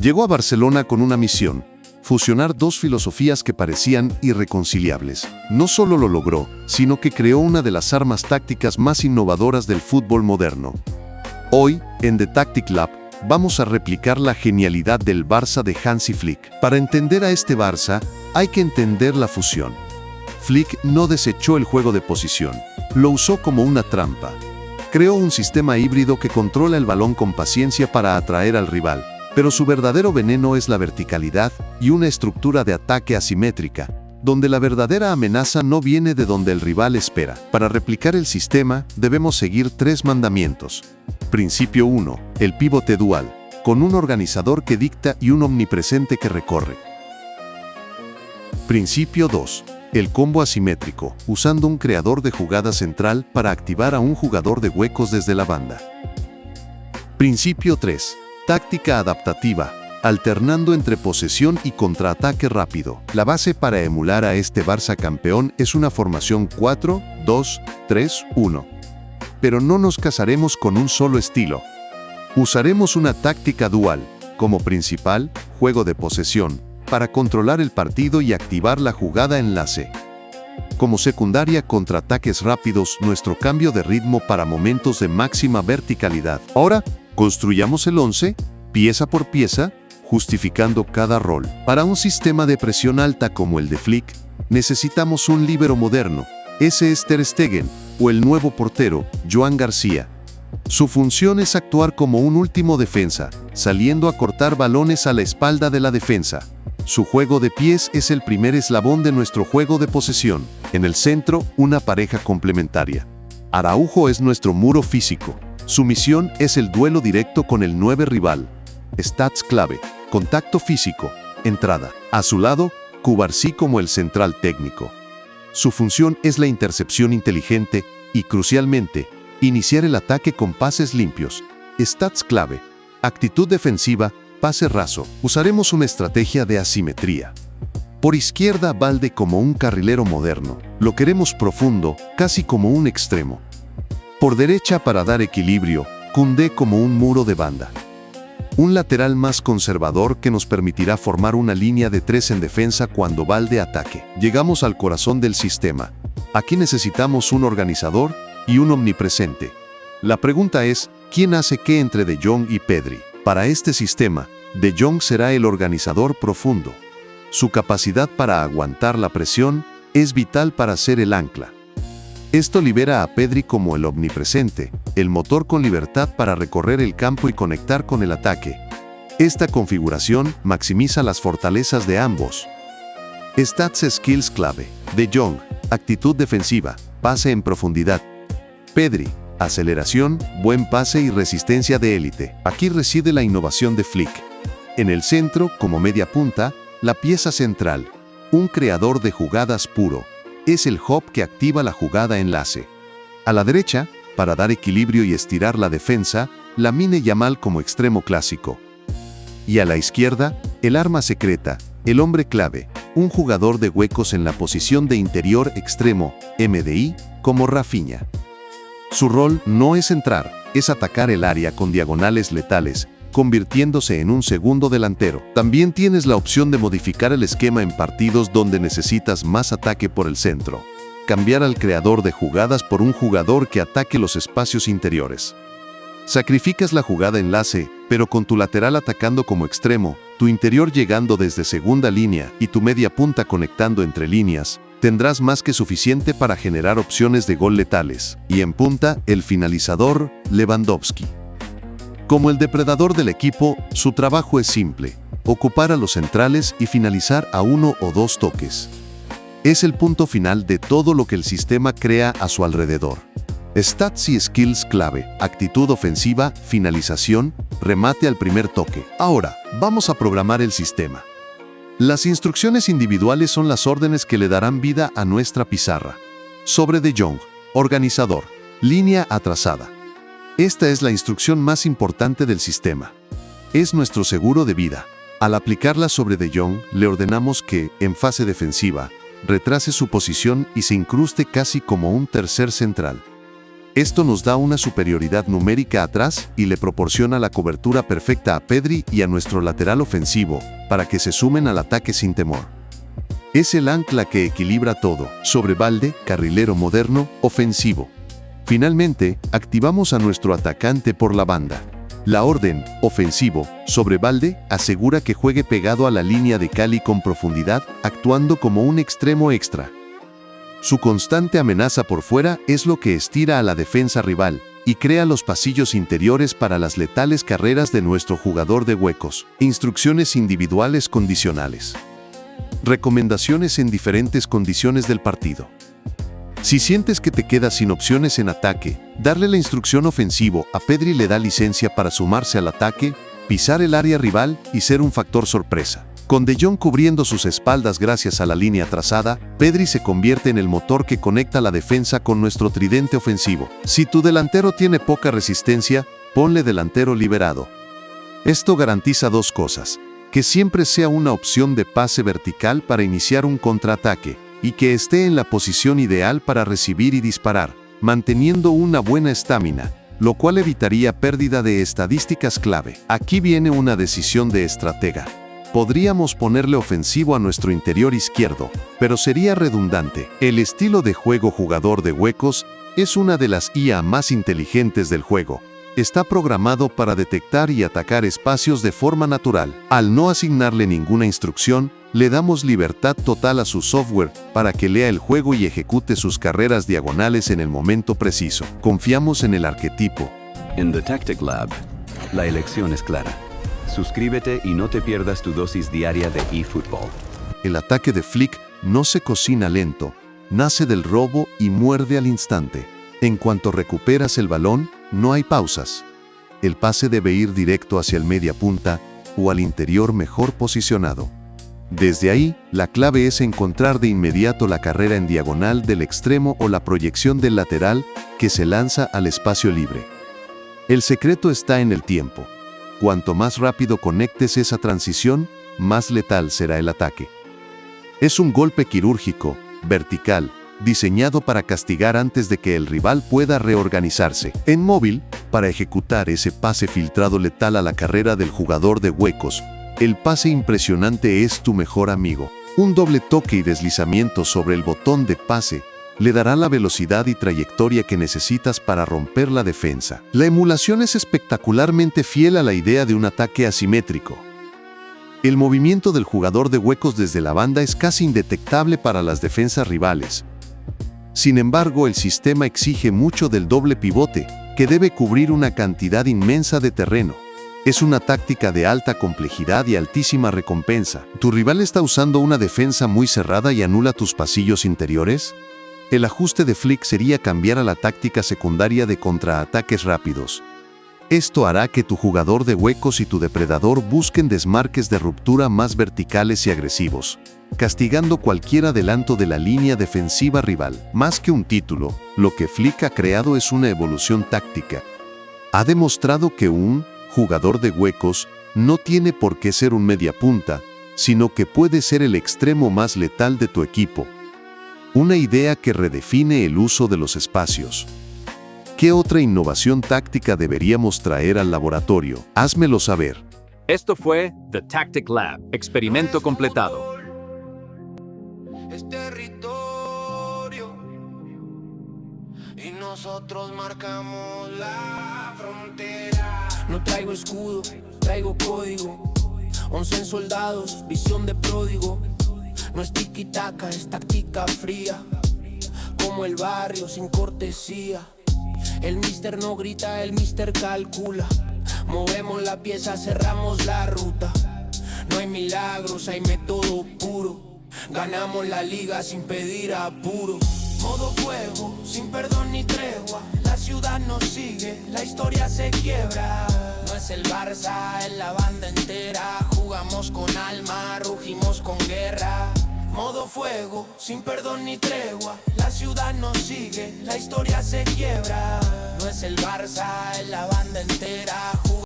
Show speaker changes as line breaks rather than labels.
Llegó a Barcelona con una misión: fusionar dos filosofías que parecían irreconciliables. No solo lo logró, sino que creó una de las armas tácticas más innovadoras del fútbol moderno. Hoy, en The Tactic Lab, vamos a replicar la genialidad del Barça de Hansi Flick. Para entender a este Barça, hay que entender la fusión. Flick no desechó el juego de posición, lo usó como una trampa. Creó un sistema híbrido que controla el balón con paciencia para atraer al rival, pero su verdadero veneno es la verticalidad y una estructura de ataque asimétrica, donde la verdadera amenaza no viene de donde el rival espera. Para replicar el sistema, debemos seguir 3 mandamientos. Principio 1. El pivote dual, con un organizador que dicta y un omnipresente que recorre. Principio 2. El combo asimétrico, usando un creador de jugada central para activar a un jugador de huecos desde la banda. Principio 3. Táctica adaptativa, alternando entre posesión y contraataque rápido. La base para emular a este Barça campeón es una formación 4-2-3-1. Pero no nos casaremos con un solo estilo. Usaremos una táctica dual, como principal, juego de posesión, para controlar el partido y activar la jugada enlace. Como secundaria, contraataques rápidos, nuestro cambio de ritmo para momentos de máxima verticalidad. Ahora, construyamos el 11, pieza por pieza, justificando cada rol. Para un sistema de presión alta como el de Flick, necesitamos un líbero moderno. Ese es Ter Stegen, o el nuevo portero, Joan García. Su función es actuar como un último defensa, saliendo a cortar balones a la espalda de la defensa. Su juego de pies es el primer eslabón de nuestro juego de posesión. En el centro, una pareja complementaria. Araujo es nuestro muro físico. Su misión es el duelo directo con el 9 rival. Stats clave: contacto físico, entrada. A su lado, Cubarsí como el central técnico. Su función es la intercepción inteligente y, crucialmente, iniciar el ataque con pases limpios. Stats clave: actitud defensiva, pase raso. Usaremos una estrategia de asimetría. Por izquierda, Balde como un carrilero moderno. Lo queremos profundo, casi como un extremo. Por derecha, para dar equilibrio, Koundé como un muro de banda. Un lateral más conservador que nos permitirá formar una línea de 3 en defensa cuando Balde ataque. Llegamos al corazón del sistema. Aquí necesitamos un organizador y un omnipresente. La pregunta es, ¿quién hace qué entre De Jong y Pedri? Para este sistema, De Jong será el organizador profundo. Su capacidad para aguantar la presión es vital para ser el ancla. Esto libera a Pedri como el omnipresente, el motor con libertad para recorrer el campo y conectar con el ataque. Esta configuración maximiza las fortalezas de ambos. Stats skills clave: De Jong, actitud defensiva, pase en profundidad. Pedri, aceleración, buen pase y resistencia de élite. Aquí reside la innovación de Flick. En el centro, como media punta, la pieza central, un creador de jugadas puro. Es el hub que activa la jugada enlace. A la derecha, para dar equilibrio y estirar la defensa, Lamine Yamal como extremo clásico. Y a la izquierda, el arma secreta, el hombre clave, un jugador de huecos en la posición de interior extremo, MDI, como Rafinha. Su rol no es entrar, es atacar el área con diagonales letales, convirtiéndose en un segundo delantero. También tienes la opción de modificar el esquema en partidos donde necesitas más ataque por el centro. Cambiar al creador de jugadas por un jugador que ataque los espacios interiores. Sacrificas la jugada enlace, pero con tu lateral atacando como extremo, tu interior llegando desde segunda línea y tu media punta conectando entre líneas, tendrás más que suficiente para generar opciones de gol letales. Y en punta, el finalizador, Lewandowski. Como el depredador del equipo, su trabajo es simple: ocupar a los centrales y finalizar a 1 o 2 toques. Es el punto final de todo lo que el sistema crea a su alrededor. Stats y skills clave: actitud ofensiva, finalización, remate al primer toque. Ahora, vamos a programar el sistema. Las instrucciones individuales son las órdenes que le darán vida a nuestra pizarra. Sobre De Jong, organizador, línea atrasada. Esta es la instrucción más importante del sistema. Es nuestro seguro de vida. Al aplicarla sobre De Jong, le ordenamos que, en fase defensiva, retrase su posición y se incruste casi como un tercer central. Esto nos da una superioridad numérica atrás y le proporciona la cobertura perfecta a Pedri y a nuestro lateral ofensivo, para que se sumen al ataque sin temor. Es el ancla que equilibra todo, sobre balde, carrilero moderno, ofensivo. Finalmente, activamos a nuestro atacante por la banda. La orden, ofensivo, sobre balde, asegura que juegue pegado a la línea de Cali con profundidad, actuando como un extremo extra. Su constante amenaza por fuera es lo que estira a la defensa rival y crea los pasillos interiores para las letales carreras de nuestro jugador de huecos. Instrucciones individuales condicionales. Recomendaciones en diferentes condiciones del partido. Si sientes que te quedas sin opciones en ataque, darle la instrucción ofensivo a Pedri le da licencia para sumarse al ataque, pisar el área rival y ser un factor sorpresa. Con De Jong cubriendo sus espaldas gracias a la línea trazada, Pedri se convierte en el motor que conecta la defensa con nuestro tridente ofensivo. Si tu delantero tiene poca resistencia, ponle delantero liberado. Esto garantiza dos cosas: que siempre sea una opción de pase vertical para iniciar un contraataque, y que esté en la posición ideal para recibir y disparar, manteniendo una buena estamina, lo cual evitaría pérdida de estadísticas clave. Aquí viene una decisión de estratega. Podríamos ponerle ofensivo a nuestro interior izquierdo, pero sería redundante. El estilo de juego jugador de huecos es una de las IA más inteligentes del juego. Está programado para detectar y atacar espacios de forma natural. Al no asignarle ninguna instrucción, le damos libertad total a su software para que lea el juego y ejecute sus carreras diagonales en el momento preciso. Confiamos en el arquetipo.
En The Tactic Lab, la elección es clara. Suscríbete y no te pierdas tu dosis diaria de eFootball.
El ataque de Flick no se cocina lento, nace del robo y muerde al instante. En cuanto recuperas el balón, no hay pausas. El pase debe ir directo hacia el media punta o al interior mejor posicionado. Desde ahí, la clave es encontrar de inmediato la carrera en diagonal del extremo o la proyección del lateral que se lanza al espacio libre. El secreto está en el tiempo. Cuanto más rápido conectes esa transición, más letal será el ataque. Es un golpe quirúrgico, vertical, diseñado para castigar antes de que el rival pueda reorganizarse. En móvil, para ejecutar ese pase filtrado letal a la carrera del jugador de huecos, el pase impresionante es tu mejor amigo. Un doble toque y deslizamiento sobre el botón de pase le dará la velocidad y trayectoria que necesitas para romper la defensa. La emulación es espectacularmente fiel a la idea de un ataque asimétrico. El movimiento del jugador de huecos desde la banda es casi indetectable para las defensas rivales. Sin embargo, el sistema exige mucho del doble pivote, que debe cubrir una cantidad inmensa de terreno. Es una táctica de alta complejidad y altísima recompensa. ¿Tu rival está usando una defensa muy cerrada y anula tus pasillos interiores? El ajuste de Flick sería cambiar a la táctica secundaria de contraataques rápidos. Esto hará que tu jugador de huecos y tu depredador busquen desmarques de ruptura más verticales y agresivos, castigando cualquier adelanto de la línea defensiva rival. Más que un título, lo que Flick ha creado es una evolución táctica. Ha demostrado que un jugador de huecos no tiene por qué ser un mediapunta, sino que puede ser el extremo más letal de tu equipo. Una idea que redefine el uso de los espacios. ¿Qué otra innovación táctica deberíamos traer al laboratorio? Házmelo saber.
Esto fue The Tactic Lab, experimento completado.
Es territorio y nosotros marcamos la frontera. No traigo escudo, traigo código. 11 soldados, visión de pródigo. No es tiki-taka, es táctica fría, como el barrio sin cortesía. El mister no grita, el mister calcula. Movemos la pieza, cerramos la ruta. No hay milagros, hay método puro. Ganamos la liga sin pedir apuro. Modo fuego, sin perdón ni tregua. La ciudad nos sigue, la historia se quiebra. No es el Barça, es la banda entera. Jugamos con alma, rugimos con guerra. Modo fuego, sin perdón ni tregua. La ciudad nos sigue, la historia se quiebra. No es el Barça, es la banda entera.